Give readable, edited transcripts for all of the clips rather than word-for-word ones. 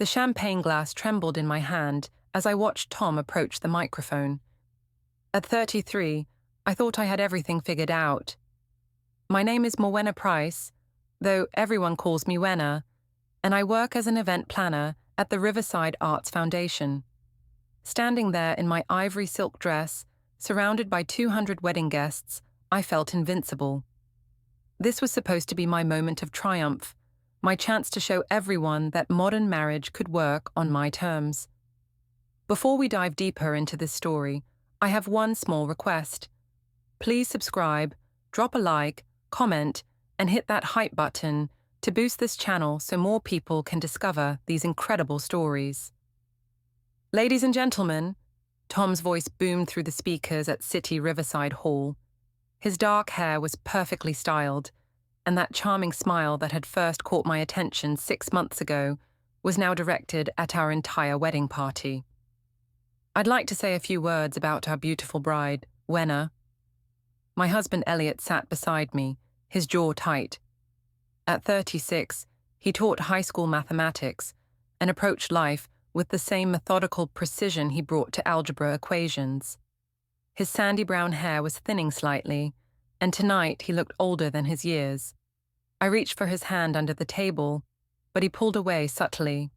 The champagne glass trembled in my hand as I watched Tom approach the microphone. At 33, I thought I had everything figured out. My name is Morwenna Pryce, though everyone calls me Wenna, and I work as an event planner at the Riverside Arts Foundation. Standing there in my ivory silk dress, surrounded by 200 wedding guests, I felt invincible. This was supposed to be my moment of triumph, my chance to show everyone that modern marriage could work on my terms. Before we dive deeper into this story, I have one small request. Please subscribe, drop a like, comment, and hit that hype button to boost this channel so more people can discover these incredible stories. Ladies and gentlemen, Tom's voice boomed through the speakers at City Riverside Hall. His dark hair was perfectly styled, and that charming smile that had first caught my attention 6 months ago was now directed at our entire wedding party. I'd like to say a few words about our beautiful bride, Wenna. My husband Eliot sat beside me, his jaw tight. At 36, he taught high school mathematics and approached life with the same methodical precision he brought to algebra equations. His sandy brown hair was thinning slightly, and tonight he looked older than his years. I reached for his hand under the table, but he pulled away subtly.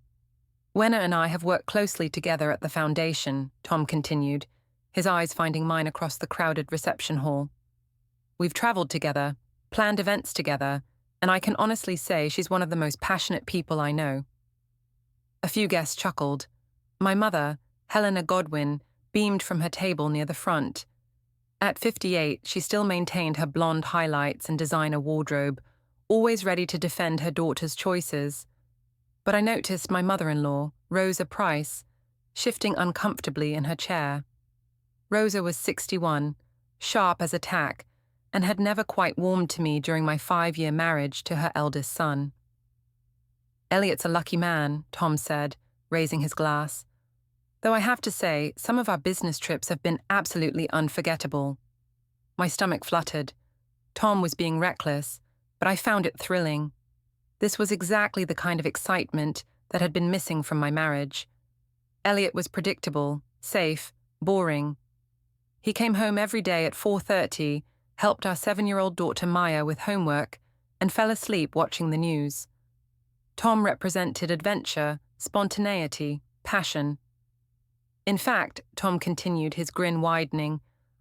Wenna and I have worked closely together at the foundation, Tom continued, his eyes finding mine across the crowded reception hall. We've traveled together, planned events together, and I can honestly say she's one of the most passionate people I know. A few guests chuckled. My mother, Helena Godwin, beamed from her table near the front. At 58, she still maintained her blonde highlights and designer wardrobe, always ready to defend her daughter's choices. But I noticed my mother-in-law, Rosa Pryce, shifting uncomfortably in her chair. Rosa was 61, sharp as a tack, and had never quite warmed to me during my 5-year marriage to her eldest son. Eliot's a lucky man, Tom said, raising his glass. Though I have to say, some of our business trips have been absolutely unforgettable. My stomach fluttered. Tom was being reckless, but I found it thrilling. This was exactly the kind of excitement that had been missing from my marriage. Eliot was predictable, safe, boring. He came home every day at 4:30, helped our 7-year-old daughter Maya with homework, and fell asleep watching the news. Tom represented adventure, spontaneity, passion. In fact, Tom continued, his grin widening,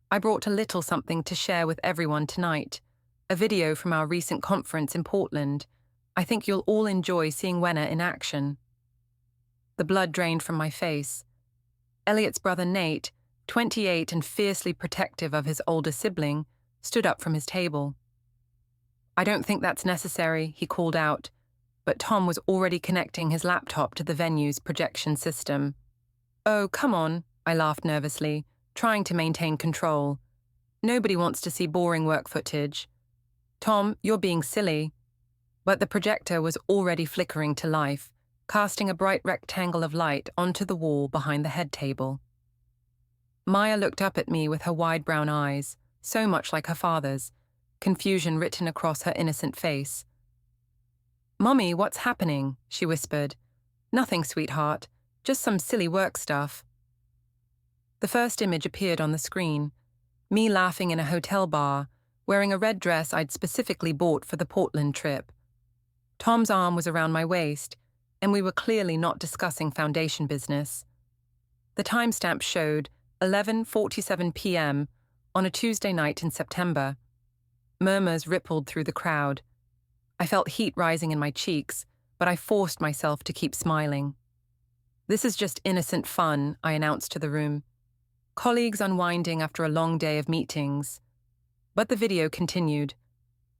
I brought a little something to share with everyone tonight, a video from our recent conference in Portland. I think you'll all enjoy seeing Wenna in action. The blood drained from my face. Eliot's brother Nate, 28 and fiercely protective of his older sibling, stood up from his table. I don't think that's necessary, he called out, but Tom was already connecting his laptop to the venue's projection system. Oh, come on, I laughed nervously, trying to maintain control. Nobody wants to see boring work footage. Tom, you're being silly. But the projector was already flickering to life, casting a bright rectangle of light onto the wall behind the head table. Maya looked up at me with her wide brown eyes, so much like her father's, confusion written across her innocent face. Mommy, what's happening? She whispered. Nothing, sweetheart. Just some silly work stuff. The first image appeared on the screen, me laughing in a hotel bar, wearing a red dress I'd specifically bought for the Portland trip. Tom's arm was around my waist, and we were clearly not discussing foundation business. The timestamp showed 11:47 p.m. on a Tuesday night in September. Murmurs rippled through the crowd. I felt heat rising in my cheeks, but I forced myself to keep smiling. This is just innocent fun, I announced to the room. Colleagues unwinding after a long day of meetings. But the video continued.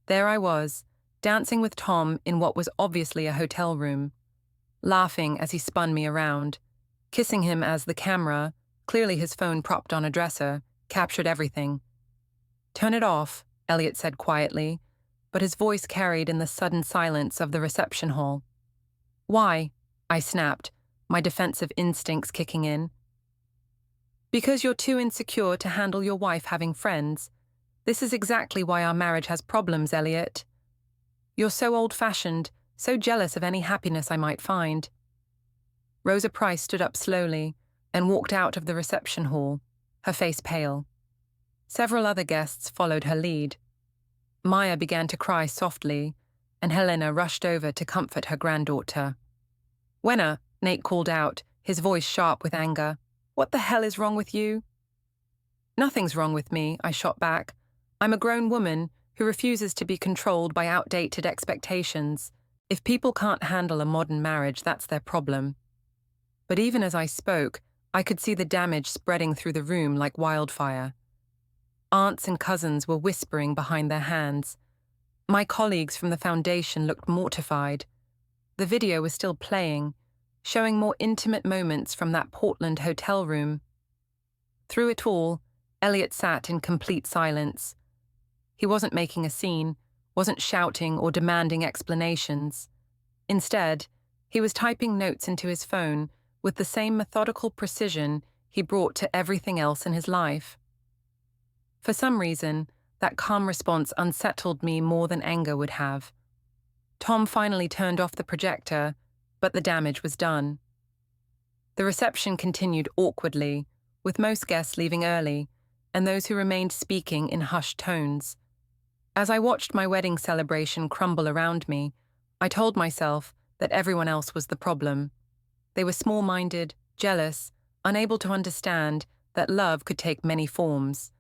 There I was, dancing with Tom in what was obviously a hotel room, laughing as he spun me around, kissing him as the camera, clearly his phone propped on a dresser, captured everything. Turn it off, Eliot said quietly, but his voice carried in the sudden silence of the reception hall. Why? I snapped, my defensive instincts kicking in. Because you're too insecure to handle your wife having friends. This is exactly why our marriage has problems, Eliot. You're so old-fashioned, so jealous of any happiness I might find. Rosa Pryce stood up slowly and walked out of the reception hall, her face pale. Several other guests followed her lead. Maya began to cry softly, and Helena rushed over to comfort her granddaughter. "Wenna," Nate called out, his voice sharp with anger. "What the hell is wrong with you?" "Nothing's wrong with me," I shot back. "I'm a grown woman who refuses to be controlled by outdated expectations. If people can't handle a modern marriage, that's their problem." But even as I spoke, I could see the damage spreading through the room like wildfire. Aunts and cousins were whispering behind their hands. My colleagues from the foundation looked mortified. The video was still playing, showing more intimate moments from that Portland hotel room. Through it all, Eliot sat in complete silence. He wasn't making a scene, wasn't shouting or demanding explanations. Instead, he was typing notes into his phone with the same methodical precision he brought to everything else in his life. For some reason, that calm response unsettled me more than anger would have. Tom finally turned off the projector, but the damage was done. The reception continued awkwardly, with most guests leaving early, and those who remained speaking in hushed tones. As I watched my wedding celebration crumble around me, I told myself that everyone else was the problem. They were small-minded, jealous, unable to understand that love could take many forms.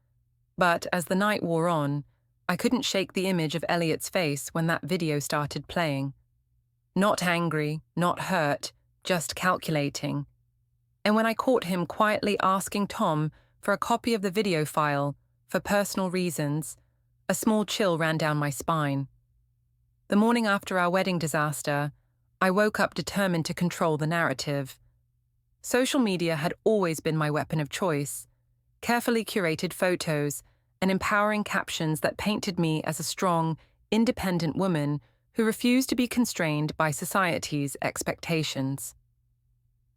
But as the night wore on, I couldn't shake the image of Eliot's face when that video started playing. Not angry, not hurt, just calculating. And when I caught him quietly asking Tom for a copy of the video file for personal reasons, a small chill ran down my spine. The morning after our wedding disaster, I woke up determined to control the narrative. Social media had always been my weapon of choice. Carefully curated photos and empowering captions that painted me as a strong, independent woman who refused to be constrained by society's expectations.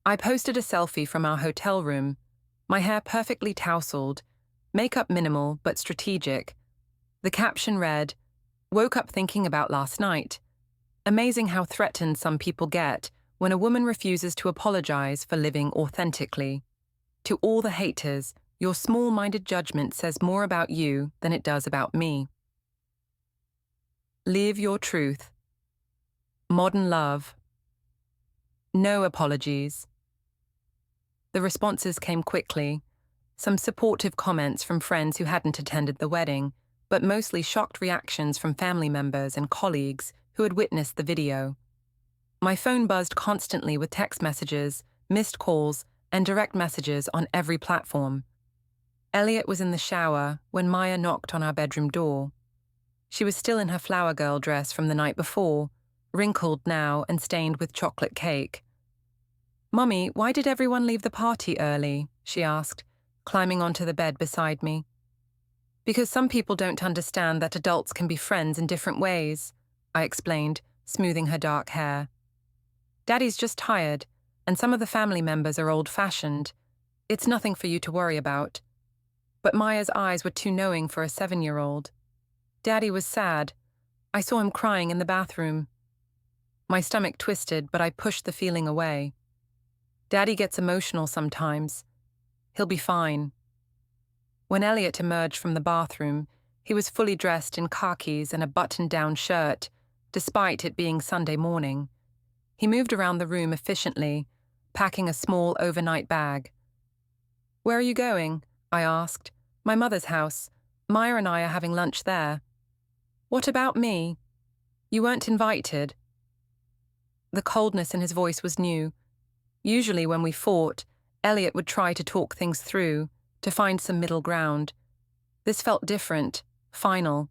I posted a selfie from our hotel room, my hair perfectly tousled, makeup minimal but strategic. The caption read, "Woke up thinking about last night. Amazing how threatened some people get when a woman refuses to apologize for living authentically. To all the haters, your small-minded judgment says more about you than it does about me. Live your truth. Modern love. No apologies." The responses came quickly. Some supportive comments from friends who hadn't attended the wedding, but mostly shocked reactions from family members and colleagues who had witnessed the video. My phone buzzed constantly with text messages, missed calls, and direct messages on every platform. Eliot was in the shower when Maya knocked on our bedroom door. She was still in her flower girl dress from the night before, wrinkled now and stained with chocolate cake. "Mummy, why did everyone leave the party early?" she asked, climbing onto the bed beside me. "Because some people don't understand that adults can be friends in different ways," I explained, smoothing her dark hair. "Daddy's just tired, and some of the family members are old-fashioned. It's nothing for you to worry about." But Maya's eyes were too knowing for a 7-year-old. Daddy was sad. I saw him crying in the bathroom. My stomach twisted, but I pushed the feeling away. Daddy gets emotional sometimes. He'll be fine. When Eliot emerged from the bathroom, he was fully dressed in khakis and a button-down shirt, despite it being Sunday morning. He moved around the room efficiently, packing a small overnight bag. "Where are you going?" I asked. "My mother's house. Maya and I are having lunch there." "What about me? You weren't invited." The coldness in his voice was new. Usually when we fought, Eliot would try to talk things through, to find some middle ground. This felt different, final.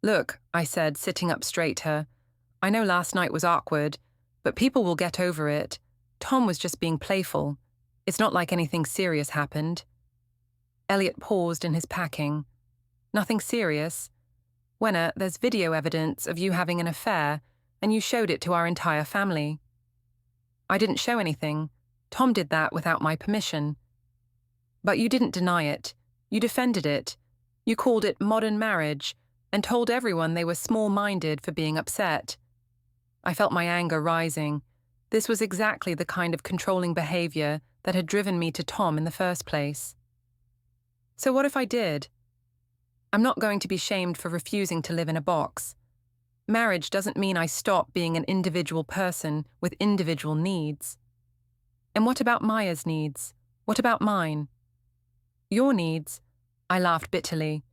"Look," I said, sitting up straighter. "I know last night was awkward, but people will get over it. Tom was just being playful. It's not like anything serious happened." Eliot paused in his packing. "Nothing serious? Wenna, there's video evidence of you having an affair, and you showed it to our entire family." "I didn't show anything. Tom did that without my permission." "But you didn't deny it. You defended it. You called it modern marriage, and told everyone they were small-minded for being upset." I felt my anger rising. This was exactly the kind of controlling behavior that had driven me to Tom in the first place. So what if I did? I'm not going to be shamed for refusing to live in a box. Marriage doesn't mean I stop being an individual person with individual needs. And what about Maya's needs? What about mine? Your needs? I laughed bitterly.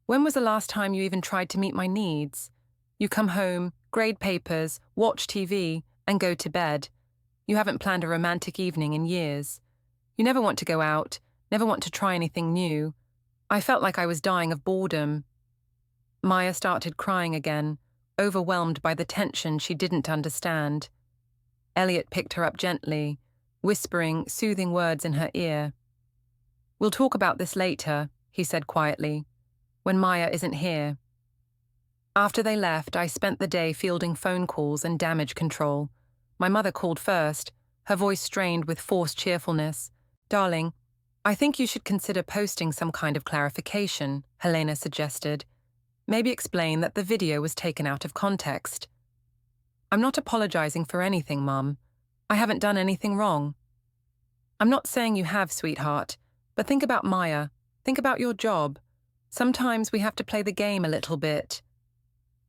When was the last time you even tried to meet my needs? You come home, grade papers, watch TV, and go to bed. You haven't planned a romantic evening in years. You never want to go out, never want to try anything new. I felt like I was dying of boredom. Maya started crying again, overwhelmed by the tension she didn't understand. Eliot picked her up gently, whispering soothing words in her ear. "We'll talk about this later," he said quietly, "when Maya isn't here." After they left, I spent the day fielding phone calls and damage control. My mother called first, her voice strained with forced cheerfulness. "Darling, I think you should consider posting some kind of clarification," Helena suggested. "Maybe explain that the video was taken out of context." "I'm not apologizing for anything, Mum. I haven't done anything wrong." "I'm not saying you have, sweetheart, but think about Maya. Think about your job. Sometimes we have to play the game a little bit."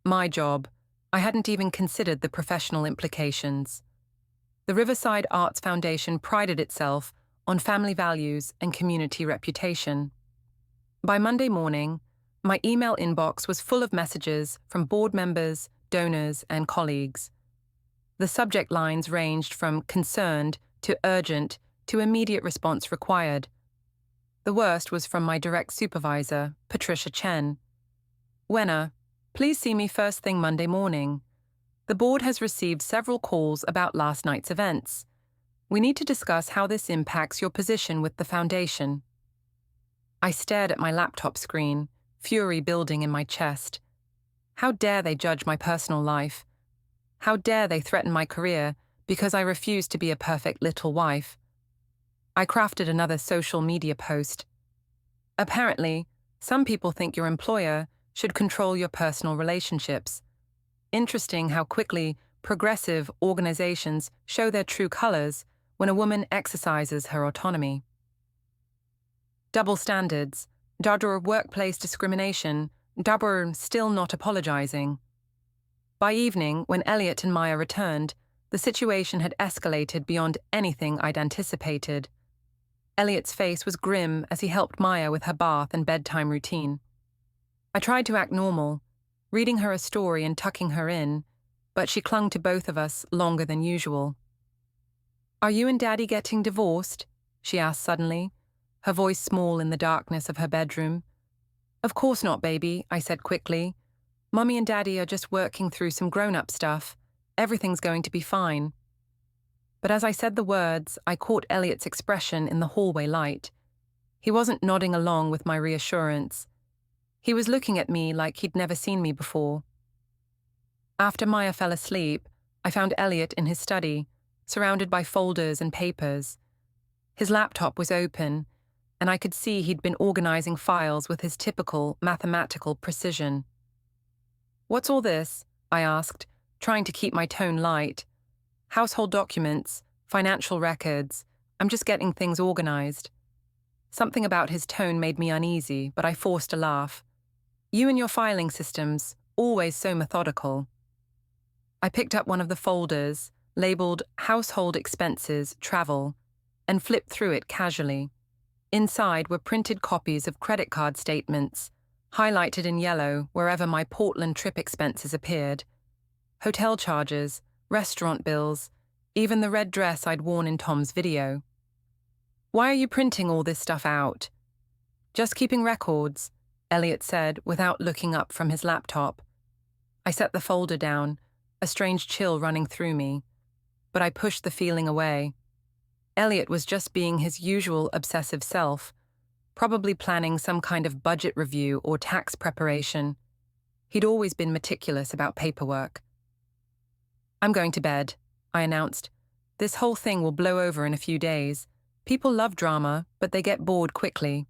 My job. I hadn't even considered the professional implications. The Riverside Arts Foundation prided itself on family values and community reputation. By Monday morning, my email inbox was full of messages from board members, donors, and colleagues. The subject lines ranged from concerned to urgent to immediate response required. The worst was from my direct supervisor, Patricia Chen. "Wenna, please see me first thing Monday morning. The board has received several calls about last night's events. We need to discuss how this impacts your position with the foundation." I stared at my laptop screen, fury building in my chest. How dare they judge my personal life? How dare they threaten my career because I refused to be a perfect little wife? I crafted another social media post. "Apparently, some people think your employer should control your personal relationships. Interesting how quickly progressive organizations show their true colors when a woman exercises her autonomy." Double standards, darder workplace discrimination, darder still not apologizing. By evening, when Eliot and Maya returned, the situation had escalated beyond anything I'd anticipated. Eliot's face was grim as he helped Maya with her bath and bedtime routine. I tried to act normal, reading her a story and tucking her in, but she clung to both of us longer than usual. "Are you and Daddy getting divorced?" she asked suddenly, her voice small in the darkness of her bedroom. "Of course not, baby," I said quickly. "Mummy and Daddy are just working through some grown-up stuff. Everything's going to be fine." But as I said the words, I caught Eliot's expression in the hallway light. He wasn't nodding along with my reassurance. He was looking at me like he'd never seen me before. After Maya fell asleep, I found Eliot in his study, surrounded by folders and papers. His laptop was open, and I could see he'd been organizing files with his typical mathematical precision. "What's all this?" I asked, trying to keep my tone light. "Household documents, financial records. I'm just getting things organized." Something about his tone made me uneasy, but I forced a laugh. "You and your filing systems, always so methodical." I picked up one of the folders, labeled Household Expenses, Travel, and flipped through it casually. Inside were printed copies of credit card statements, highlighted in yellow wherever my Portland trip expenses appeared. Hotel charges, restaurant bills, even the red dress I'd worn in Tom's video. "Why are you printing all this stuff out?" "Just keeping records," Eliot said without looking up from his laptop. I set the folder down, a strange chill running through me, but I pushed the feeling away. Eliot was just being his usual obsessive self, probably planning some kind of budget review or tax preparation. He'd always been meticulous about paperwork. "I'm going to bed," I announced. "This whole thing will blow over in a few days. People love drama, but they get bored quickly."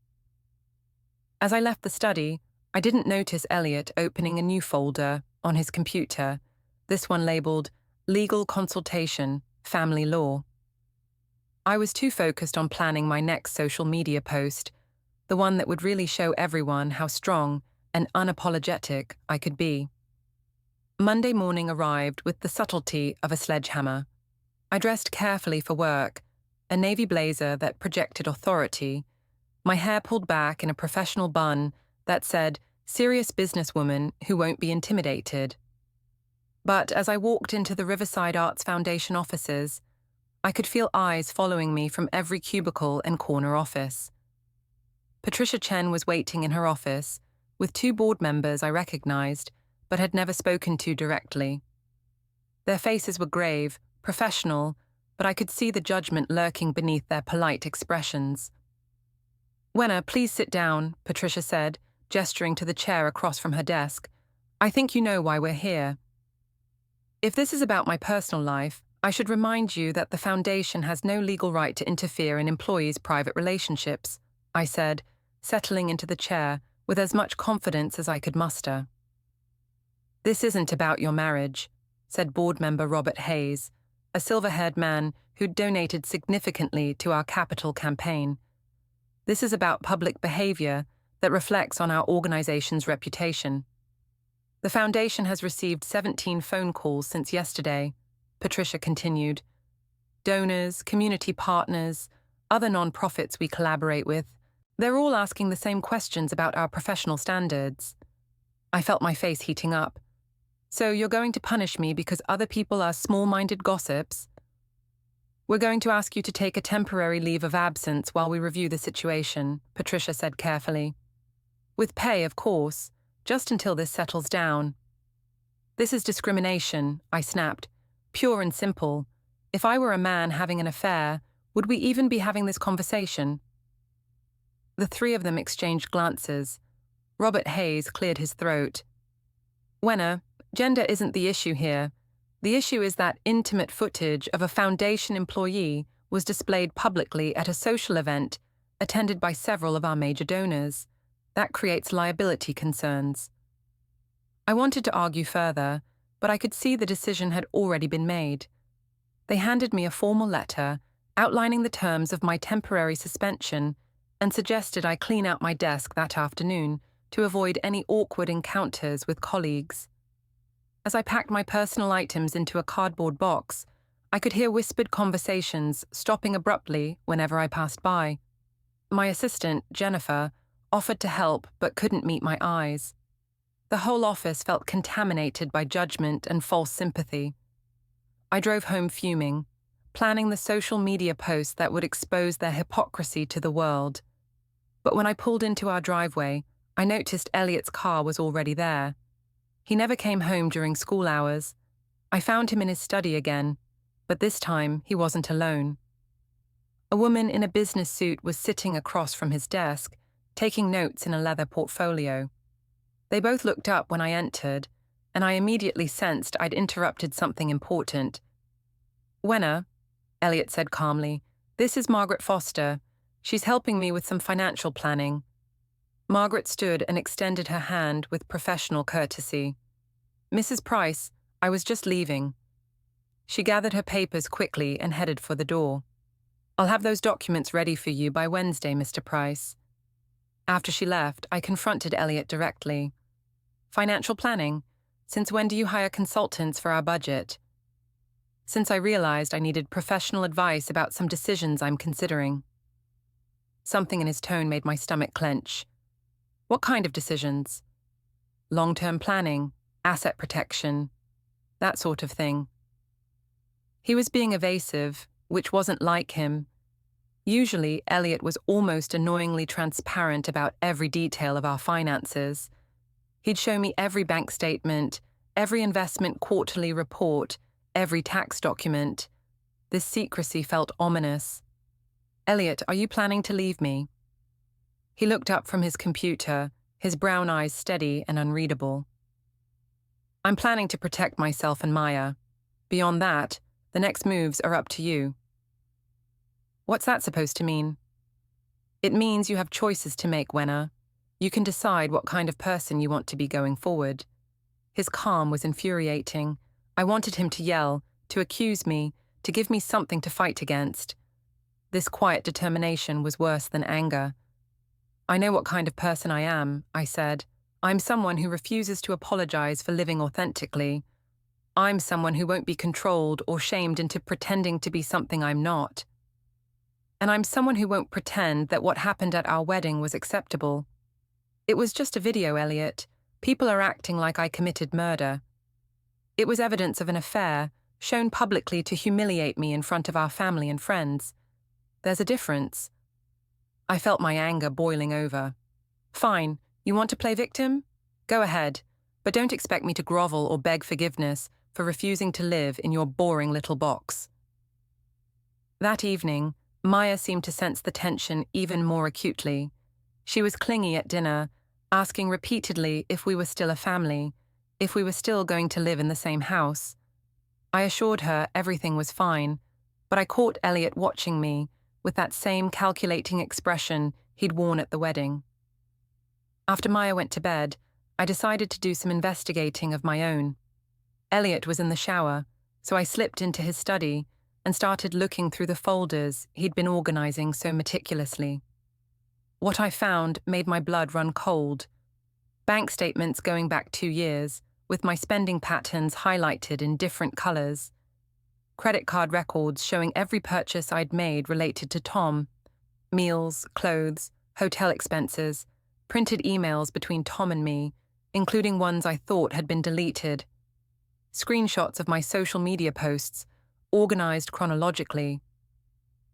As I left the study, I didn't notice Eliot opening a new folder on his computer, this one labeled Legal Consultation, family law. I was too focused on planning my next social media post, the one that would really show everyone how strong and unapologetic I could be. Monday morning arrived with the subtlety of a sledgehammer. I dressed carefully for work, a navy blazer that projected authority, my hair pulled back in a professional bun that said, "Serious businesswoman who won't be intimidated." But as I walked into the Riverside Arts Foundation offices, I could feel eyes following me from every cubicle and corner office. Patricia Chen was waiting in her office, with 2 board members I recognized, but had never spoken to directly. Their faces were grave, professional, but I could see the judgment lurking beneath their polite expressions. "Wenna, please sit down," Patricia said, gesturing to the chair across from her desk. "I think you know why we're here." "If this is about my personal life, I should remind you that the Foundation has no legal right to interfere in employees' private relationships," I said, settling into the chair with as much confidence as I could muster. "This isn't about your marriage," said board member Robert Hayes, a silver-haired man who'd donated significantly to our capital campaign. "This is about public behavior that reflects on our organization's reputation." "The Foundation has received 17 phone calls since yesterday," Patricia continued. "Donors, community partners, other non-profits we collaborate with, they're all asking the same questions about our professional standards." I felt my face heating up. "So you're going to punish me because other people are small-minded gossips?" "We're going to ask you to take a temporary leave of absence while we review the situation," Patricia said carefully. "With pay, of course, just until this settles down." "This is discrimination," I snapped. "Pure and simple. If I were a man having an affair, would we even be having this conversation?" The 3 of them exchanged glances. Robert Hayes cleared his throat. "Wenna, gender isn't the issue here. The issue is that intimate footage of a Foundation employee was displayed publicly at a social event attended by several of our major donors. That creates liability concerns." I wanted to argue further, but I could see the decision had already been made. They handed me a formal letter outlining the terms of my temporary suspension and suggested I clean out my desk that afternoon to avoid any awkward encounters with colleagues. As I packed my personal items into a cardboard box, I could hear whispered conversations stopping abruptly whenever I passed by. My assistant, Jennifer, offered to help but couldn't meet my eyes. The whole office felt contaminated by judgment and false sympathy. I drove home fuming, planning the social media post that would expose their hypocrisy to the world. But when I pulled into our driveway, I noticed Eliot's car was already there. He never came home during school hours. I found him in his study again, but this time he wasn't alone. A woman in a business suit was sitting across from his desk, taking notes in a leather portfolio. They both looked up when I entered, and I immediately sensed I'd interrupted something important. "Wenna," Eliot said calmly, "this is Margaret Foster. She's helping me with some financial planning." Margaret stood and extended her hand with professional courtesy. "Mrs. Pryce, I was just leaving." She gathered her papers quickly and headed for the door. "I'll have those documents ready for you by Wednesday, Mr. Pryce." After she left, I confronted Eliot directly. "Financial planning? Since when do you hire consultants for our budget?" "Since I realized I needed professional advice about some decisions I'm considering." Something in his tone made my stomach clench. "What kind of decisions?" "Long-term planning, asset protection, that sort of thing." He was being evasive, which wasn't like him. Usually, Eliot was almost annoyingly transparent about every detail of our finances. He'd show me every bank statement, every investment quarterly report, every tax document. This secrecy felt ominous. "Eliot, are you planning to leave me?" He looked up from his computer, his brown eyes steady and unreadable. "I'm planning to protect myself and Maya. Beyond that, the next moves are up to you." "What's that supposed to mean?" "It means you have choices to make, Wenna. You can decide what kind of person you want to be going forward." His calm was infuriating. I wanted him to yell, to accuse me, to give me something to fight against. This quiet determination was worse than anger. "I know what kind of person I am," I said. "I'm someone who refuses to apologize for living authentically. I'm someone who won't be controlled or shamed into pretending to be something I'm not. And I'm someone who won't pretend that what happened at our wedding was acceptable. It was just a video, Eliot. People are acting like I committed murder. It was evidence of an affair, shown publicly to humiliate me in front of our family and friends. There's a difference." I felt my anger boiling over. "Fine, you want to play victim? Go ahead, but don't expect me to grovel or beg forgiveness for refusing to live in your boring little box." That evening, Maya seemed to sense the tension even more acutely. She was clingy at dinner, asking repeatedly if we were still a family, if we were still going to live in the same house. I assured her everything was fine, but I caught Eliot watching me with that same calculating expression he'd worn at the wedding. After Maya went to bed, I decided to do some investigating of my own. Eliot was in the shower, so I slipped into his study and started looking through the folders he'd been organizing so meticulously. What I found made my blood run cold. Bank statements going back 2 years, with my spending patterns highlighted in different colors. Credit card records showing every purchase I'd made related to Tom. Meals, clothes, hotel expenses, printed emails between Tom and me, including ones I thought had been deleted. Screenshots of my social media posts, organized chronologically.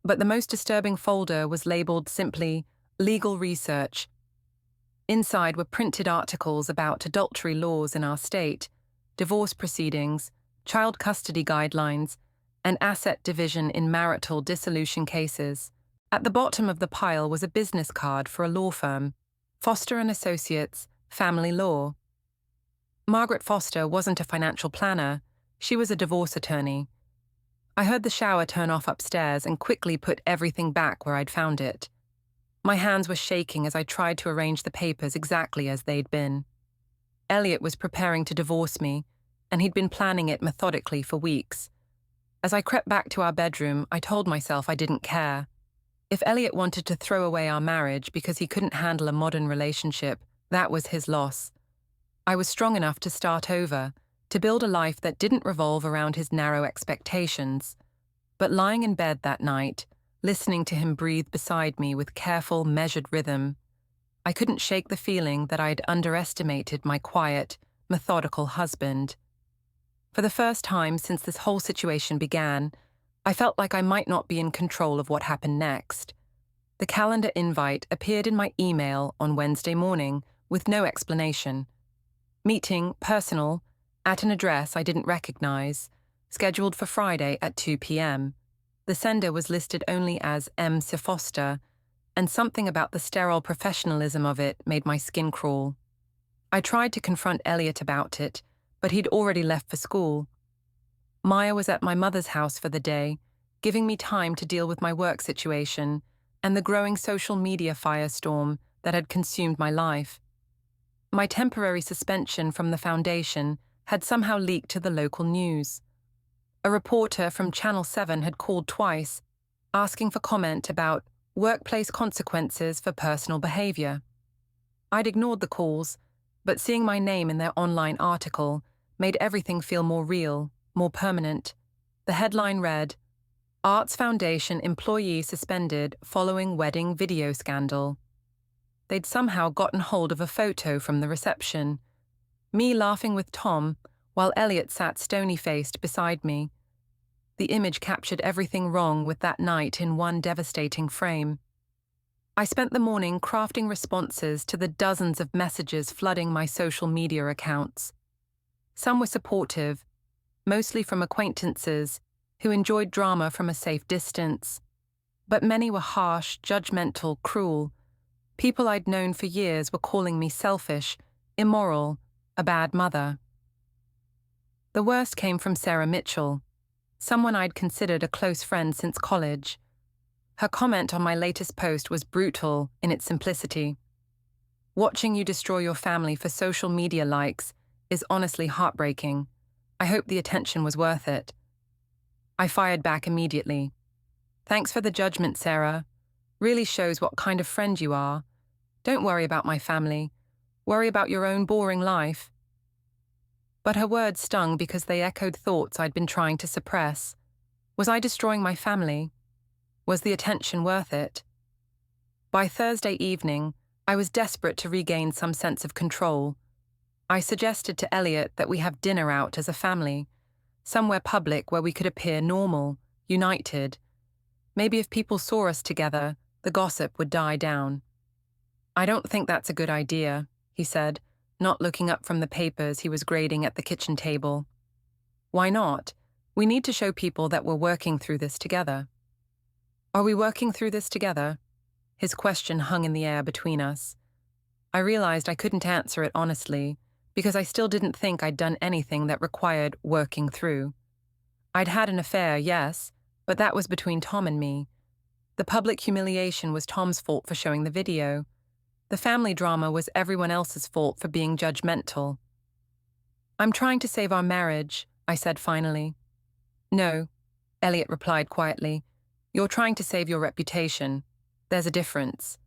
But the most disturbing folder was labeled simply Legal Research. Inside were printed articles about adultery laws in our state, divorce proceedings, child custody guidelines, and asset division in marital dissolution cases. At the bottom of the pile was a business card for a law firm, Foster & Associates, Family Law. Margaret Foster wasn't a financial planner, she was a divorce attorney. I heard the shower turn off upstairs and quickly put everything back where I'd found it. My hands were shaking as I tried to arrange the papers exactly as they'd been. Eliot was preparing to divorce me, and he'd been planning it methodically for weeks. As I crept back to our bedroom, I told myself I didn't care. If Eliot wanted to throw away our marriage because he couldn't handle a modern relationship, that was his loss. I was strong enough to start over, to build a life that didn't revolve around his narrow expectations. But lying in bed that night, listening to him breathe beside me with careful, measured rhythm, I couldn't shake the feeling that I'd underestimated my quiet, methodical husband. For the first time since this whole situation began, I felt like I might not be in control of what happened next. The calendar invite appeared in my email on Wednesday morning with no explanation. Meeting, personal, at an address I didn't recognize, scheduled for Friday at 2 p.m. The sender was listed only as M. C. Foster, and something about the sterile professionalism of it made my skin crawl. I tried to confront Eliot about it, but he'd already left for school. Maya was at my mother's house for the day, giving me time to deal with my work situation and the growing social media firestorm that had consumed my life. My temporary suspension from the foundation had somehow leaked to the local news. A reporter from Channel 7 had called twice, asking for comment about workplace consequences for personal behavior. I'd ignored the calls, but seeing my name in their online article made everything feel more real, more permanent. The headline read, "Arts Foundation employee suspended following wedding video scandal." They'd somehow gotten hold of a photo from the reception, me laughing with Tom while Eliot sat stony-faced beside me. The image captured everything wrong with that night in one devastating frame. I spent the morning crafting responses to the dozens of messages flooding my social media accounts. Some were supportive, mostly from acquaintances who enjoyed drama from a safe distance. But many were harsh, judgmental, cruel. People I'd known for years were calling me selfish, immoral, a bad mother. The worst came from Sarah Mitchell, someone I'd considered a close friend since college. Her comment on my latest post was brutal in its simplicity. "Watching you destroy your family for social media likes is honestly heartbreaking. I hope the attention was worth it." I fired back immediately. Thanks for the judgment, Sarah. Really shows what kind of friend you are. Don't worry about my family. Worry about your own boring life. But her words stung because they echoed thoughts I'd been trying to suppress. Was I destroying my family? Was the attention worth it? By Thursday evening, I was desperate to regain some sense of control. I suggested to Eliot that we have dinner out as a family, somewhere public where we could appear normal, united. Maybe if people saw us together, the gossip would die down. I don't think that's a good idea, he said, not looking up from the papers he was grading at the kitchen table. Why not? We need to show people that we're working through this together. Are we working through this together? His question hung in the air between us. I realized I couldn't answer it honestly, because I still didn't think I'd done anything that required working through. I'd had an affair, yes, but that was between Tom and me. The public humiliation was Tom's fault for showing the video. The family drama was everyone else's fault for being judgmental. I'm trying to save our marriage, I said finally. No, Eliot replied quietly. You're trying to save your reputation. There's a difference.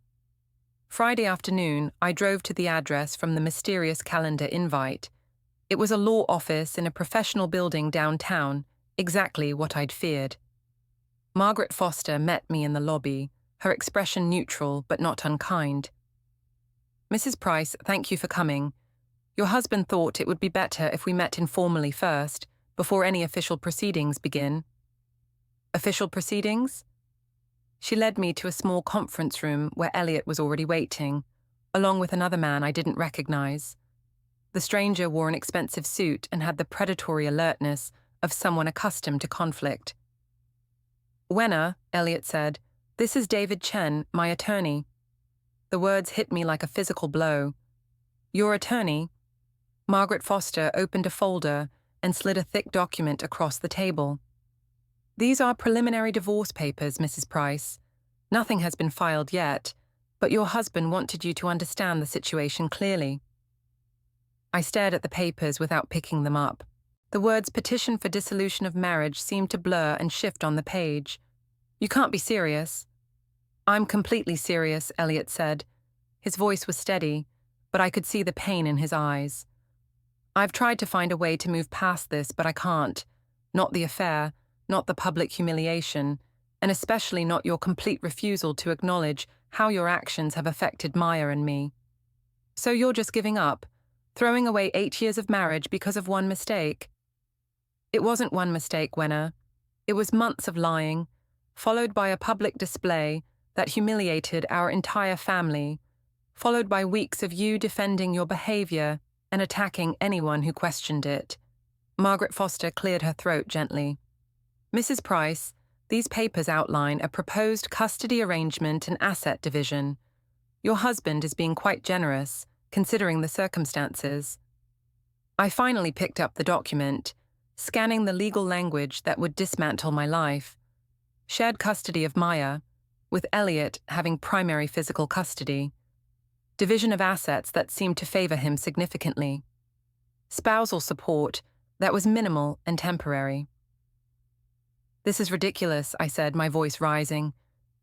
Friday afternoon, I drove to the address from the mysterious calendar invite. It was a law office in a professional building downtown, exactly what I'd feared. Margaret Foster met me in the lobby, her expression neutral but not unkind. Mrs. Pryce, thank you for coming. Your husband thought it would be better if we met informally first, before any official proceedings begin. Official proceedings? She led me to a small conference room where Eliot was already waiting, along with another man I didn't recognize. The stranger wore an expensive suit and had the predatory alertness of someone accustomed to conflict. Wenna, Eliot said, this is David Chen, my attorney. The words hit me like a physical blow. Your attorney? Margaret Foster opened a folder and slid a thick document across the table. These are preliminary divorce papers, Mrs. Pryce. Nothing has been filed yet, but your husband wanted you to understand the situation clearly. I stared at the papers without picking them up. The words petition for dissolution of marriage seemed to blur and shift on the page. You can't be serious. I'm completely serious, Eliot said. His voice was steady, but I could see the pain in his eyes. I've tried to find a way to move past this, but I can't. Not the affair, not the public humiliation, and especially not your complete refusal to acknowledge how your actions have affected Maya and me. So you're just giving up, throwing away 8 years of marriage because of one mistake? It wasn't one mistake, Wenna. It was months of lying, followed by a public display that humiliated our entire family, followed by weeks of you defending your behavior and attacking anyone who questioned it. Margaret Foster cleared her throat gently. Mrs. Pryce, these papers outline a proposed custody arrangement and asset division. Your husband is being quite generous, considering the circumstances. I finally picked up the document, scanning the legal language that would dismantle my life. Shared custody of Maya, with Eliot having primary physical custody. Division of assets that seemed to favor him significantly. Spousal support that was minimal and temporary. This is ridiculous, I said, my voice rising.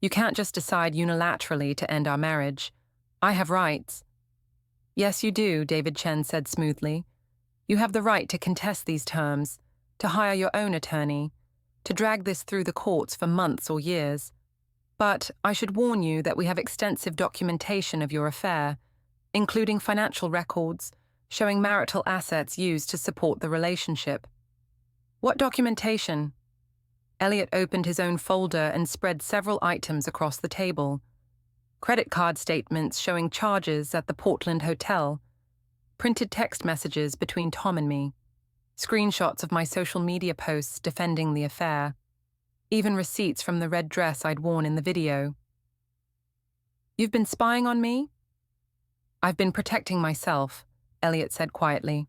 You can't just decide unilaterally to end our marriage. I have rights. Yes, you do, David Chen said smoothly. You have the right to contest these terms, to hire your own attorney, to drag this through the courts for months or years. But I should warn you that we have extensive documentation of your affair, including financial records, showing marital assets used to support the relationship. What documentation? Eliot opened his own folder and spread several items across the table. Credit card statements showing charges at the Portland Hotel, printed text messages between Tom and me, screenshots of my social media posts defending the affair, even receipts from the red dress I'd worn in the video. You've been spying on me? I've been protecting myself, Eliot said quietly.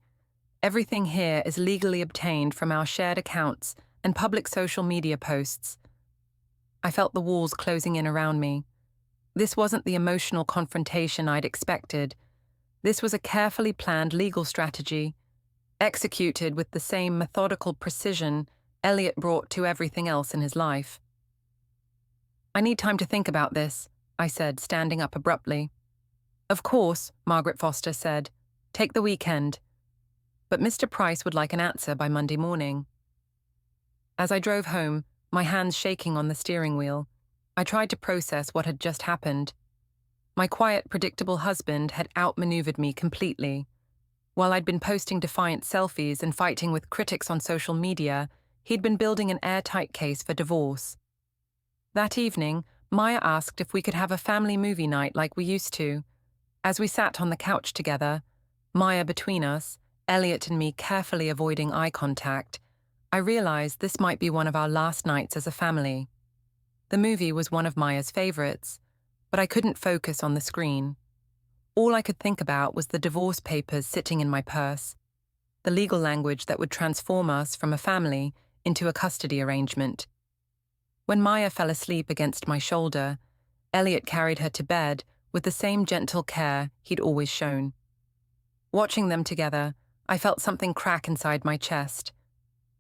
Everything here is legally obtained from our shared accounts and public social media posts. I felt the walls closing in around me. This wasn't the emotional confrontation I'd expected. This was a carefully planned legal strategy, executed with the same methodical precision Eliot brought to everything else in his life. "I need time to think about this," I said, standing up abruptly. "Of course," Margaret Foster said. "Take the weekend." But Mr. Pryce would like an answer by Monday morning. As I drove home, my hands shaking on the steering wheel, I tried to process what had just happened. My quiet, predictable husband had outmaneuvered me completely. While I'd been posting defiant selfies and fighting with critics on social media, he'd been building an airtight case for divorce. That evening, Maya asked if we could have a family movie night like we used to. As we sat on the couch together, Maya between us, Eliot and me carefully avoiding eye contact, I realized this might be one of our last nights as a family. The movie was one of Maya's favorites, but I couldn't focus on the screen. All I could think about was the divorce papers sitting in my purse, the legal language that would transform us from a family into a custody arrangement. When Maya fell asleep against my shoulder, Eliot carried her to bed with the same gentle care he'd always shown. Watching them together, I felt something crack inside my chest.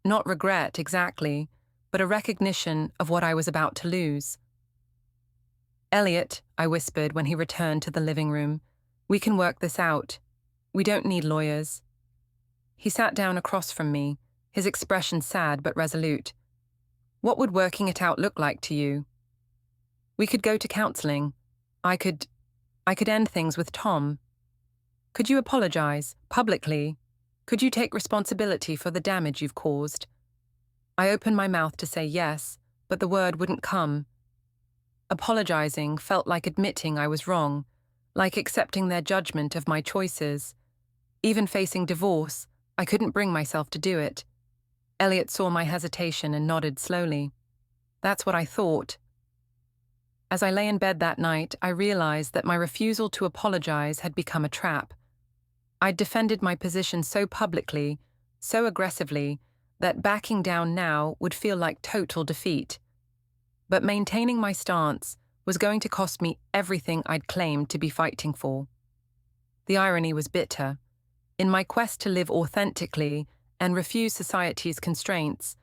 Not regret exactly, but a recognition of what I was about to lose. "Eliot," I whispered when he returned to the living room, "we can work this out. We don't need lawyers." He sat down across from me, his expression sad but resolute. "What would working it out look like to you?" "We could go to counseling. I could end things with Tom." "Could you apologize, publicly? Could you take responsibility for the damage you've caused?" I opened my mouth to say yes, but the word wouldn't come. Apologizing felt like admitting I was wrong, like accepting their judgment of my choices. Even facing divorce, I couldn't bring myself to do it. Eliot saw my hesitation and nodded slowly. "That's what I thought." As I lay in bed that night, I realized that my refusal to apologize had become a trap. I'd defended my position so publicly, so aggressively, that backing down now would feel like total defeat. But maintaining my stance was going to cost me everything I'd claimed to be fighting for. The irony was bitter. In my quest to live authentically and refuse society's constraints,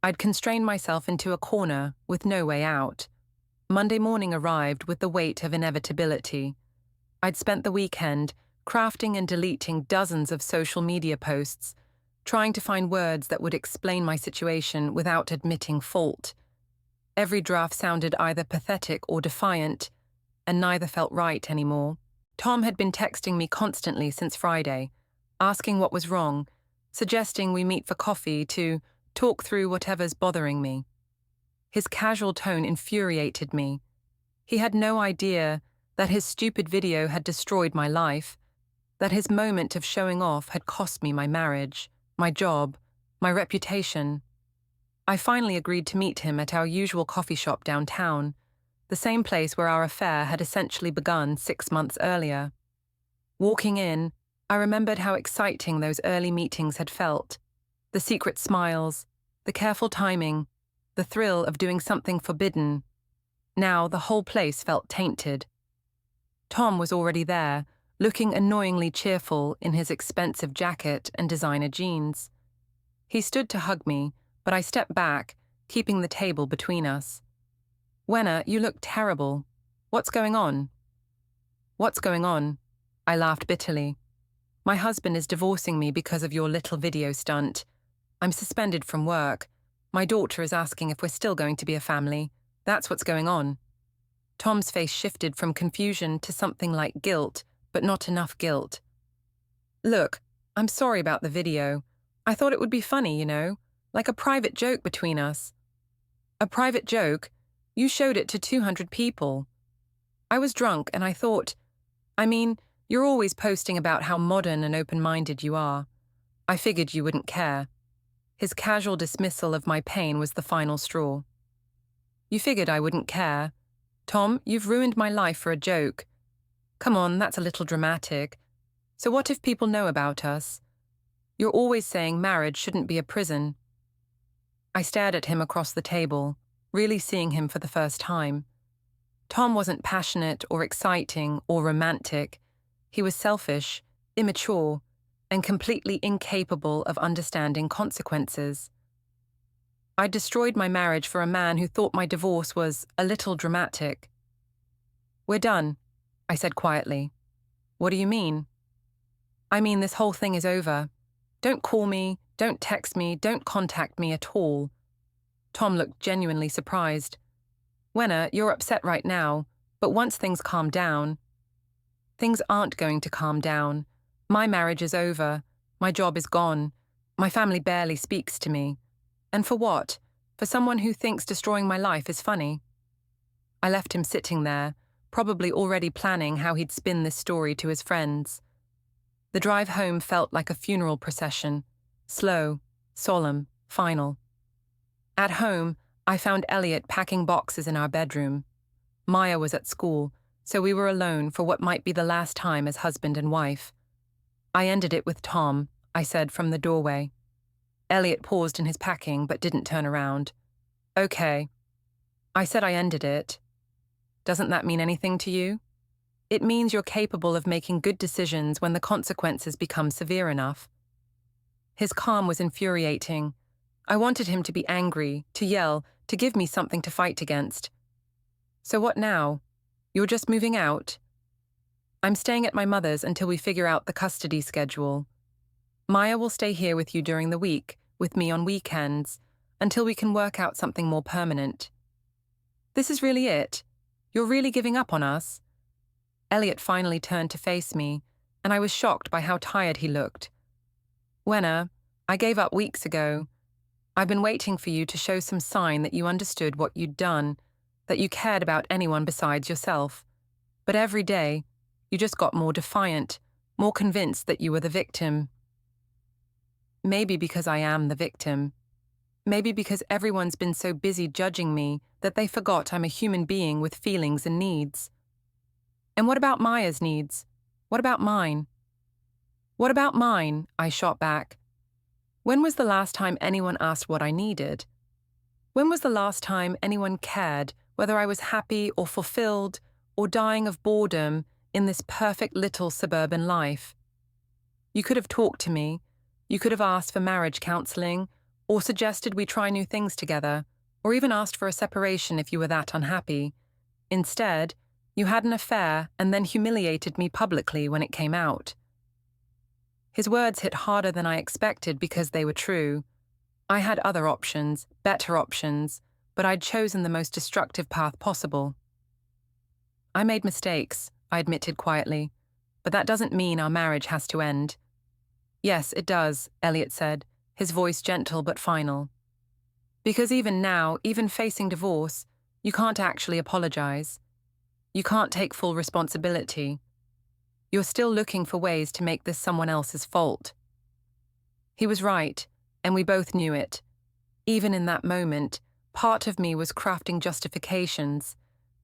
I'd constrained myself into a corner with no way out. Monday morning arrived with the weight of inevitability. I'd spent the weekend crafting and deleting dozens of social media posts, trying to find words that would explain my situation without admitting fault. Every draft sounded either pathetic or defiant, and neither felt right anymore. Tom had been texting me constantly since Friday, asking what was wrong, suggesting we meet for coffee to talk through whatever's bothering me. His casual tone infuriated me. He had no idea that his stupid video had destroyed my life, that his moment of showing off had cost me my marriage, my job, my reputation. I finally agreed to meet him at our usual coffee shop downtown, the same place where our affair had essentially begun 6 months earlier. Walking in, I remembered how exciting those early meetings had felt. The secret smiles, the careful timing, the thrill of doing something forbidden. Now the whole place felt tainted. Tom was already there, looking annoyingly cheerful in his expensive jacket and designer jeans. He stood to hug me, but I stepped back, keeping the table between us. "Wenna, you look terrible. What's going on?" "What's going on?" I laughed bitterly. "My husband is divorcing me because of your little video stunt. I'm suspended from work. My daughter is asking if we're still going to be a family. That's what's going on." Tom's face shifted from confusion to something like guilt, but not enough guilt. "Look, I'm sorry about the video. I thought it would be funny, like a private joke between us." "A private joke? You showed it to 200 people." "I was drunk and I thought, you're always posting about how modern and open-minded you are. I figured you wouldn't care." His casual dismissal of my pain was the final straw. "You figured I wouldn't care? Tom, you've ruined my life for a joke. Come on, that's a little dramatic. So what if people know about us? You're always saying marriage shouldn't be a prison." I stared at him across the table, really seeing him for the first time. Tom wasn't passionate or exciting or romantic. He was selfish, immature, and completely incapable of understanding consequences. I'd destroyed my marriage for a man who thought my divorce was a little dramatic. "We're done," I said quietly. "What do you mean?" "I mean this whole thing is over. Don't call me, don't text me, don't contact me at all." Tom looked genuinely surprised. "Wenna, you're upset right now, but once things calm down—" "Things aren't going to calm down. My marriage is over. My job is gone. My family barely speaks to me. And for what? For someone who thinks destroying my life is funny." I left him sitting there, probably already planning how he'd spin this story to his friends. The drive home felt like a funeral procession, slow, solemn, final. At home, I found Eliot packing boxes in our bedroom. Maya was at school, so we were alone for what might be the last time as husband and wife. "I ended it with Tom," I said from the doorway. Eliot paused in his packing but didn't turn around. "Okay." "I said I ended it. Doesn't that mean anything to you?" "It means you're capable of making good decisions when the consequences become severe enough." His calm was infuriating. I wanted him to be angry, to yell, to give me something to fight against. "So what now? You're just moving out?" "I'm staying at my mother's until we figure out the custody schedule. Maya will stay here with you during the week, with me on weekends, until we can work out something more permanent." "This is really it? You're really giving up on us?" Eliot finally turned to face me, and I was shocked by how tired he looked. "Wenna, I gave up weeks ago. I've been waiting for you to show some sign that you understood what you'd done, that you cared about anyone besides yourself. But every day, you just got more defiant, more convinced that you were the victim." Maybe because I am the victim. Maybe because everyone's been so busy judging me that they forgot I'm a human being with feelings and needs. "And what about Maya's needs? What about mine?" "What about mine?" I shot back. "When was the last time anyone asked what I needed? When was the last time anyone cared whether I was happy or fulfilled or dying of boredom in this perfect little suburban life? You could have talked to me. You could have asked for marriage counseling, or suggested we try new things together, or even asked for a separation if you were that unhappy. Instead, you had an affair and then humiliated me publicly when it came out." His words hit harder than I expected because they were true. I had other options, better options, but I'd chosen the most destructive path possible. "I made mistakes," I admitted quietly, "but that doesn't mean our marriage has to end." "Yes, it does," Eliot said, his voice gentle but final. "Because even now, even facing divorce, you can't actually apologize. You can't take full responsibility. You're still looking for ways to make this someone else's fault." He was right, and we both knew it. Even in that moment, part of me was crafting justifications,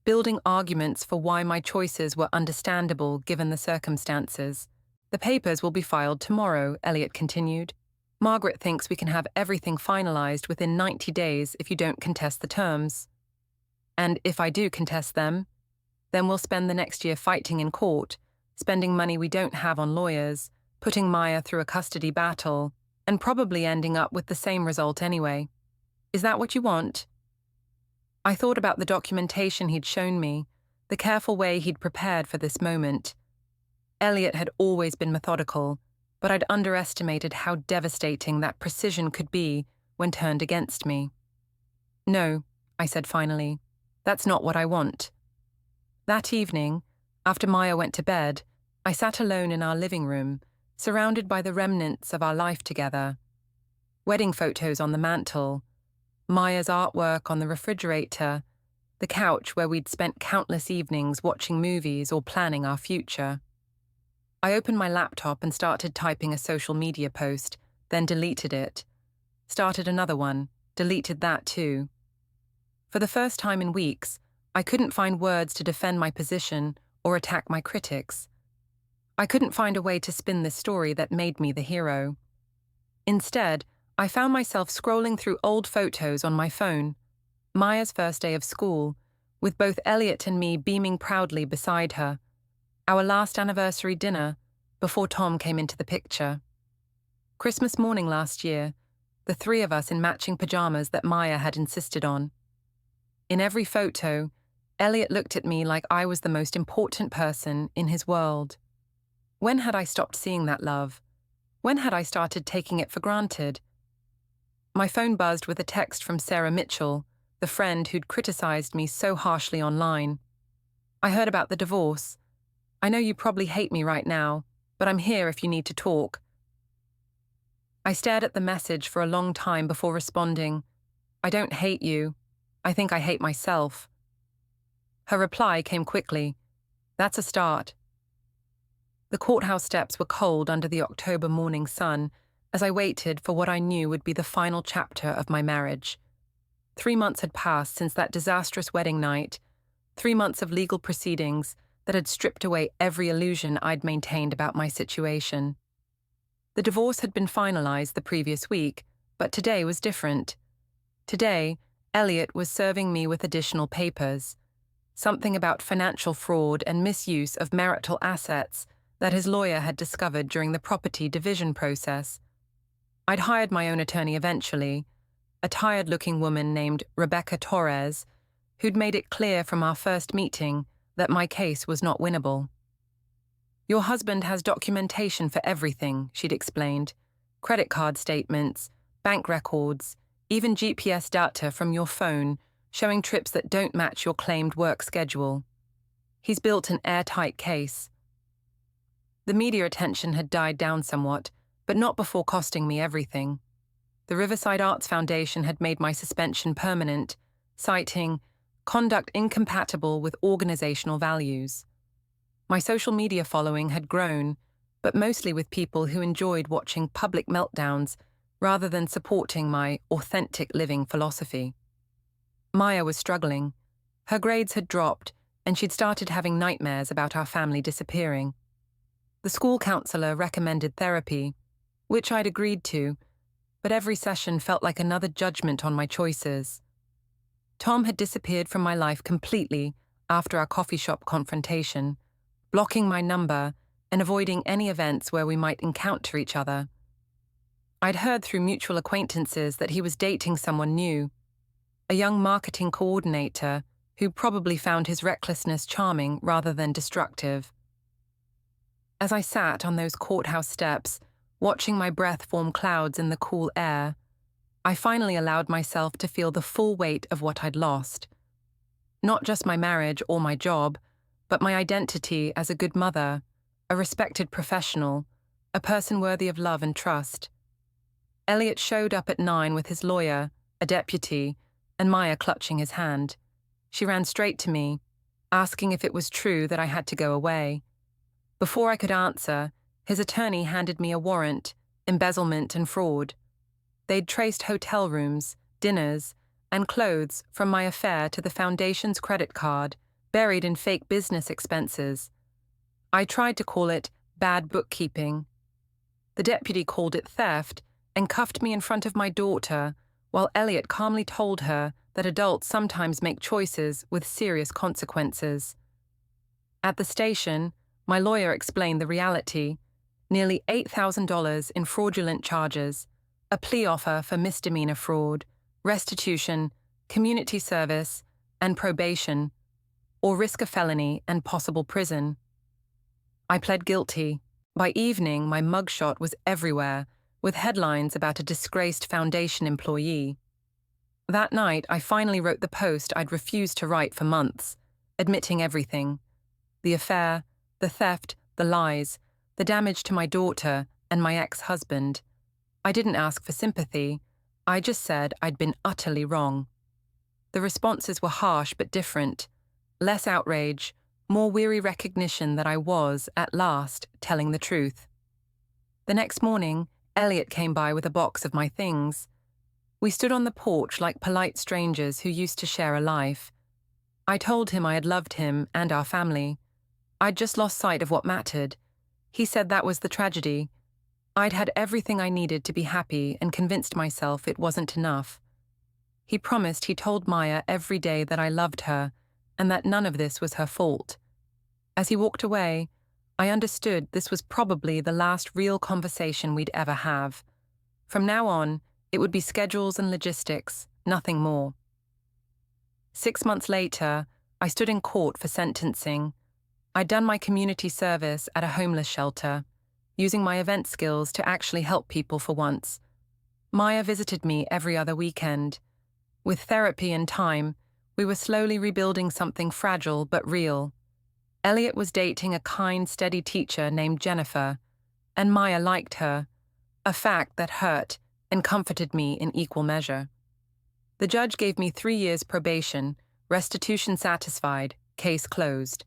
building arguments for why my choices were understandable given the circumstances. "The papers will be filed tomorrow," Eliot continued. "Margaret thinks we can have everything finalized within 90 days if you don't contest the terms. And if I do contest them, then we'll spend the next year fighting in court, spending money we don't have on lawyers, putting Maya through a custody battle, and probably ending up with the same result anyway. Is that what you want?" I thought about the documentation he'd shown me, the careful way he'd prepared for this moment. Eliot had always been methodical, but I'd underestimated how devastating that precision could be when turned against me. "No," I said finally, "that's not what I want." That evening, after Maya went to bed, I sat alone in our living room, surrounded by the remnants of our life together. Wedding photos on the mantel, Maya's artwork on the refrigerator, the couch where we'd spent countless evenings watching movies or planning our future. I opened my laptop and started typing a social media post, then deleted it. Started another one, deleted that too. For the first time in weeks, I couldn't find words to defend my position or attack my critics. I couldn't find a way to spin this story that made me the hero. Instead, I found myself scrolling through old photos on my phone, Maya's first day of school, with both Eliot and me beaming proudly beside her, our last anniversary dinner, before Tom came into the picture. Christmas morning last year, the three of us in matching pajamas that Maya had insisted on. In every photo, Eliot looked at me like I was the most important person in his world. When had I stopped seeing that love? When had I started taking it for granted? My phone buzzed with a text from Sarah Mitchell, the friend who'd criticized me so harshly online. I heard about the divorce. I know you probably hate me right now, but I'm here if you need to talk. I stared at the message for a long time before responding. I don't hate you. I think I hate myself. Her reply came quickly. That's a start. The courthouse steps were cold under the October morning sun as I waited for what I knew would be the final chapter of my marriage. 3 months had passed since that disastrous wedding night, 3 months of legal proceedings that had stripped away every illusion I'd maintained about my situation. The divorce had been finalized the previous week, but today was different. Today, Eliot was serving me with additional papers, something about financial fraud and misuse of marital assets that his lawyer had discovered during the property division process. I'd hired my own attorney eventually, a tired-looking woman named Rebecca Torres, who'd made it clear from our first meeting that my case was not winnable. Your husband has documentation for everything, she'd explained. Credit card statements, bank records, even GPS data from your phone showing trips that don't match your claimed work schedule. He's built an airtight case. The media attention had died down somewhat, but not before costing me everything. The Riverside Arts Foundation had made my suspension permanent, citing conduct incompatible with organizational values. My social media following had grown, but mostly with people who enjoyed watching public meltdowns rather than supporting my authentic living philosophy. Maya was struggling. Her grades had dropped, and she'd started having nightmares about our family disappearing. The school counselor recommended therapy, which I'd agreed to, but every session felt like another judgment on my choices. Tom had disappeared from my life completely after our coffee shop confrontation, blocking my number and avoiding any events where we might encounter each other. I'd heard through mutual acquaintances that he was dating someone new, a young marketing coordinator who probably found his recklessness charming rather than destructive. As I sat on those courthouse steps, watching my breath form clouds in the cool air, I finally allowed myself to feel the full weight of what I'd lost. Not just my marriage or my job, but my identity as a good mother, a respected professional, a person worthy of love and trust. Eliot showed up at 9 with his lawyer, a deputy, and Maya clutching his hand. She ran straight to me, asking if it was true that I had to go away. Before I could answer, his attorney handed me a warrant, embezzlement and fraud. They'd traced hotel rooms, dinners, and clothes from my affair to the foundation's credit card, buried in fake business expenses. I tried to call it bad bookkeeping. The deputy called it theft and cuffed me in front of my daughter, while Eliot calmly told her that adults sometimes make choices with serious consequences. At the station, my lawyer explained the reality: nearly $8,000 in fraudulent charges, a plea offer for misdemeanor fraud, restitution, community service, and probation, or risk a felony and possible prison. I pled guilty. By evening, my mugshot was everywhere, with headlines about a disgraced foundation employee. That night, I finally wrote the post I'd refused to write for months, admitting everything: the affair, the theft, the lies, the damage to my daughter and my ex-husband. I didn't ask for sympathy. I just said I'd been utterly wrong. The responses were harsh but different. Less outrage, more weary recognition that I was, at last, telling the truth. The next morning, Eliot came by with a box of my things. We stood on the porch like polite strangers who used to share a life. I told him I had loved him and our family. I'd just lost sight of what mattered. He said that was the tragedy. I'd had everything I needed to be happy and convinced myself it wasn't enough. He promised he told Maya every day that I loved her and that none of this was her fault. As he walked away, I understood this was probably the last real conversation we'd ever have. From now on, It would be schedules and logistics, nothing more. 6 months later, I stood in court for sentencing. I'd done my community service at a homeless shelter, using my event skills to actually help people for once. Maya visited me every other weekend. With therapy and time, we were slowly rebuilding something fragile but real. Eliot was dating a kind, steady teacher named Jennifer, and Maya liked her, a fact that hurt and comforted me in equal measure. The judge gave me 3 years probation, restitution satisfied, case closed.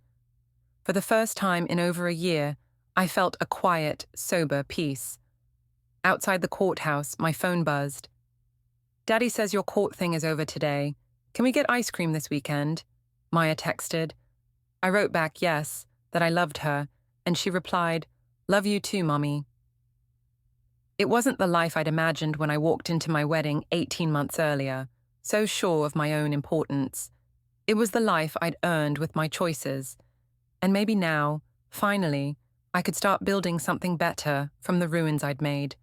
For the first time in over a year, I felt a quiet, sober peace. Outside the courthouse, my phone buzzed. "Daddy says your court thing is over today. Can we get ice cream this weekend?" Maya texted. I wrote back yes, that I loved her, and she replied, "Love you too, Mommy." It wasn't the life I'd imagined when I walked into my wedding 18 months earlier, so sure of my own importance. It was the life I'd earned with my choices. And maybe now, finally, I could start building something better from the ruins I'd made.